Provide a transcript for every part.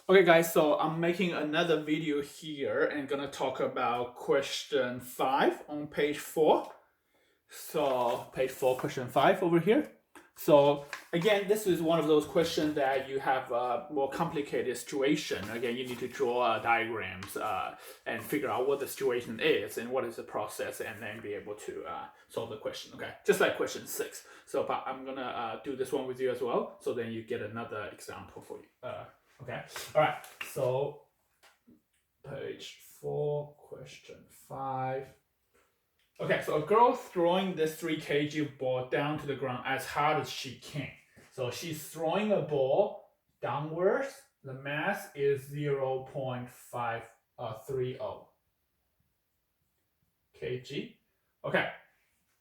Okay, guys, so I'm making another video here and gonna talk about question 5 on page 4. So, page 4, question 5 over here. So, again, this is one of those questions that you have a more complicated situation. Again, you need to draw diagrams and figure out what the situation is and what is the process, and then be able to solve the question. Okay, just like question 6. So, but I'm gonna do this one with you as well, so then you get another example for you. Okay, all right. So, page 4, question 5. Okay, so a girl throwing this 3 kg ball down to the ground as hard as she can. So she's throwing a ball downwards. The mass is 0.530 kg. Okay,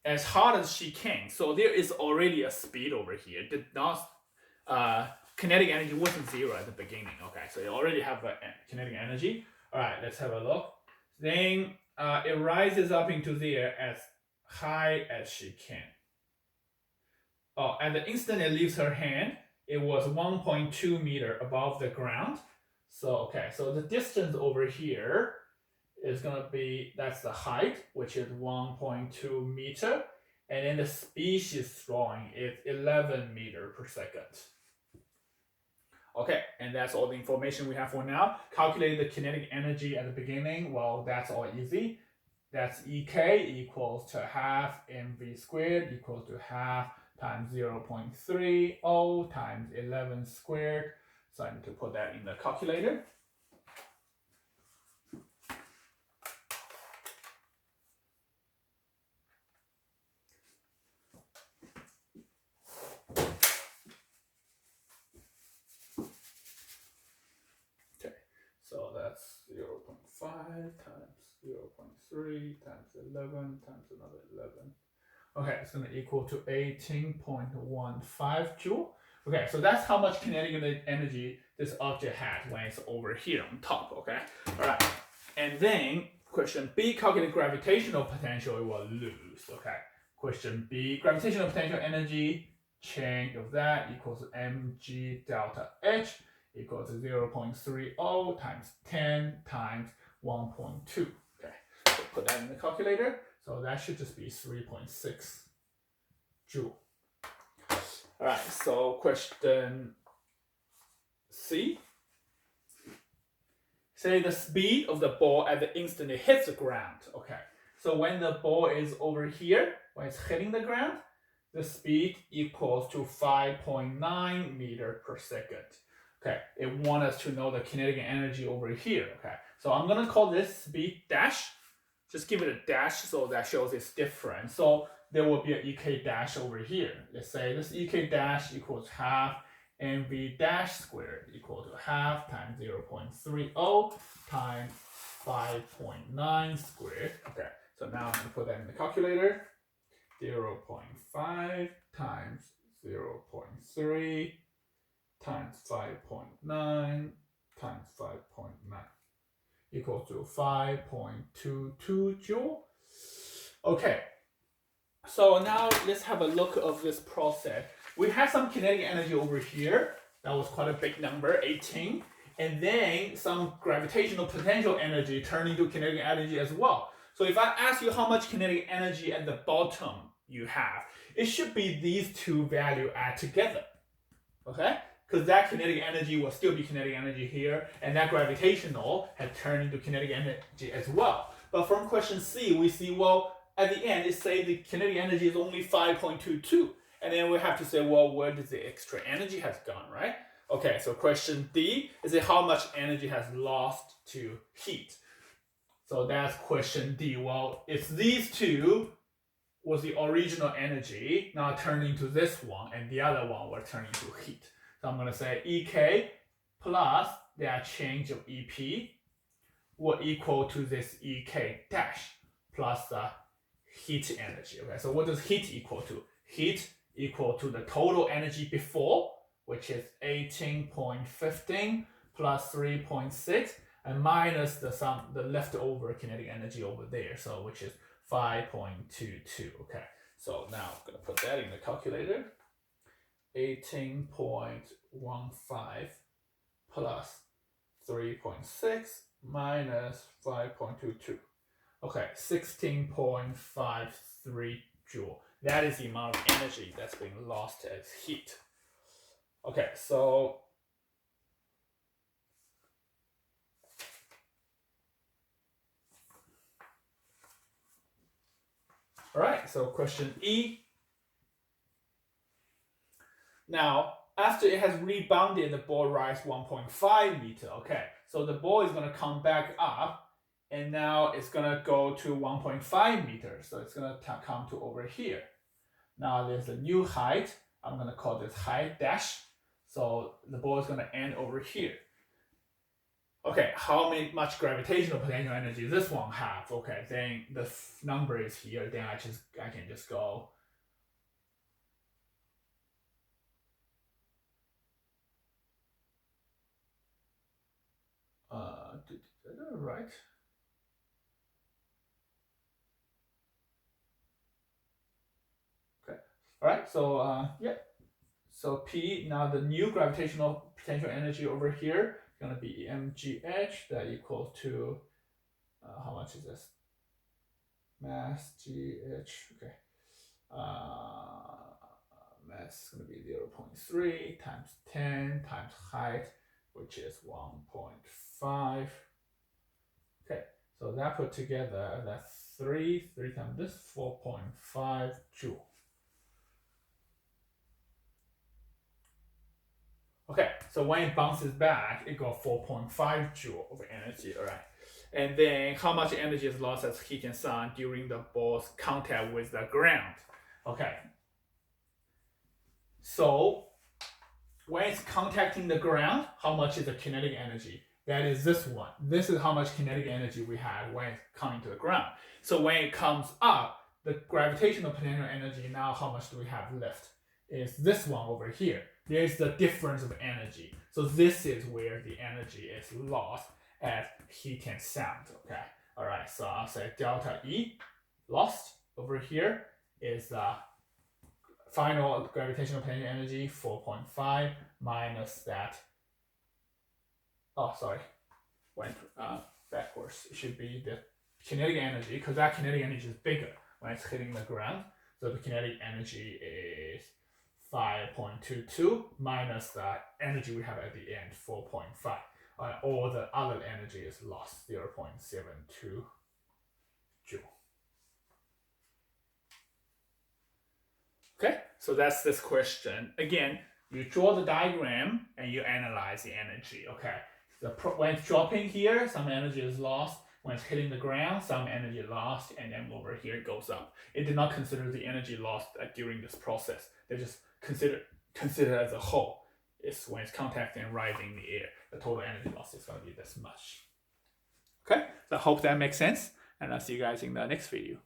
as hard as she can. So there is already a speed over here. Did not kinetic energy wasn't zero at the beginning. Okay, so you already have a kinetic energy. All right, let's have a look. Then it rises up into there as high as she can. Oh, at the instant it leaves her hand, it was 1.2 meter above the ground. So, okay, so the distance over here is going to be, that's the height, which is 1.2 meter. And then the speed she's throwing is 11 meter per second. Okay, and that's all the information we have for now. Calculate the kinetic energy at the beginning. Well, that's all easy. That's EK equals to half mv squared equals to half times 0.30 times 11 squared. So I need to put that in the calculator. Okay, so that's 0.5 times 0.3 times 11 times another 11. Okay, it's going to equal to 18.15 joule. Okay, so that's how much kinetic energy this object has when it's over here on top, okay? All right, and then question B, calculate gravitational potential, it will lose, okay? Question B, gravitational potential energy, change of that equals mg delta H equals to 0.30 times 10 times 1.2, okay? So put that in the calculator. So that should just be 3.6 joule. All right, so question C. Say the speed of the ball at the instant it hits the ground. Okay, so when the ball is over here, when it's hitting the ground, the speed equals to 5.9 meter per second. Okay, it wants us to know the kinetic energy over here. Okay, so I'm gonna call this speed dash. Just give it a dash so that shows it's different. So there will be an EK dash over here. Let's say this EK dash equals half mv dash squared equal to half times 0.30 times 5.9 squared. Okay, so now I'm going to put that in the calculator. 0.5 times 0.3 times 5.9 times 5.9 equals to 5.22 joule. Okay, so now let's have a look of this process. We have some kinetic energy over here. That was quite a big number, 18. And then some gravitational potential energy turned into kinetic energy as well. So if I ask you how much kinetic energy at the bottom you have, it should be these two values add together. Okay? Because that kinetic energy will still be kinetic energy here, and that gravitational had turned into kinetic energy as well. But from question C, we see, well, at the end, it says the kinetic energy is only 5.22. And then we have to say, well, where does the extra energy has gone, right? Okay, so question D is how much energy has lost to heat. So that's question D. Well, it's these two was the original energy, now turned into this one, and the other one will turn into heat. So I'm going to say EK plus that change of EP will equal to this EK dash plus the heat energy. Okay, so what does heat equal to? Heat equal to the total energy before, which is 18.15 plus 3.6, and minus the leftover kinetic energy over there, so which is 5.22. Okay, so now I'm going to put that in the calculator. 18.15 plus 3.6 minus 5.22. Okay, 16.53 joule. That is the amount of energy that's being lost as heat. Okay, so all right, so question E. Now, after it has rebounded, the ball rises 1.5 meter. Okay, so the ball is going to come back up, and now it's going to go to 1.5 meters. So it's going to come to over here. Now there's a new height. I'm going to call this height dash. So the ball is going to end over here. Okay, how much gravitational potential energy does this one have? Okay, then the number is here. Then I can just go. Right. Okay. All right. So yeah. So P, now the new gravitational potential energy over here is going to be mgh, that equals to, how much is this? Mass gh, okay. Mass is going to be 0.3 times 10 times height, which is 1.5. Okay, so that put together, that's 3 times this, 4.5 joule. Okay, so when it bounces back, it got 4.5 joule of energy, all right? And then how much energy is lost as heat and sun during the ball's contact with the ground? Okay. So when it's contacting the ground, how much is the kinetic energy? That is this one. This is how much kinetic energy we have when it's coming to the ground. So when it comes up, the gravitational potential energy, now how much do we have left? Is this one over here. There's the difference of energy. So this is where the energy is lost as heat and sound, okay? All right, so I'll say delta E lost over here is the final gravitational potential energy, 4.5 minus that. Oh, sorry, went backwards. It should be the kinetic energy, because that kinetic energy is bigger when it's hitting the ground. So the kinetic energy is 5.22 minus the energy we have at the end, 4.5. All the other energy is lost, 0.72 joule. Okay, so that's this question. Again, you draw the diagram and you analyze the energy. Okay, when it's dropping here, some energy is lost. When it's hitting the ground, some energy lost, and then over here it goes up. It did not consider the energy lost during this process. They just consider as a whole. It's when it's contacting and rising in the air, the total energy loss is going to be this much. Okay, so I hope that makes sense, and I'll see you guys in the next video.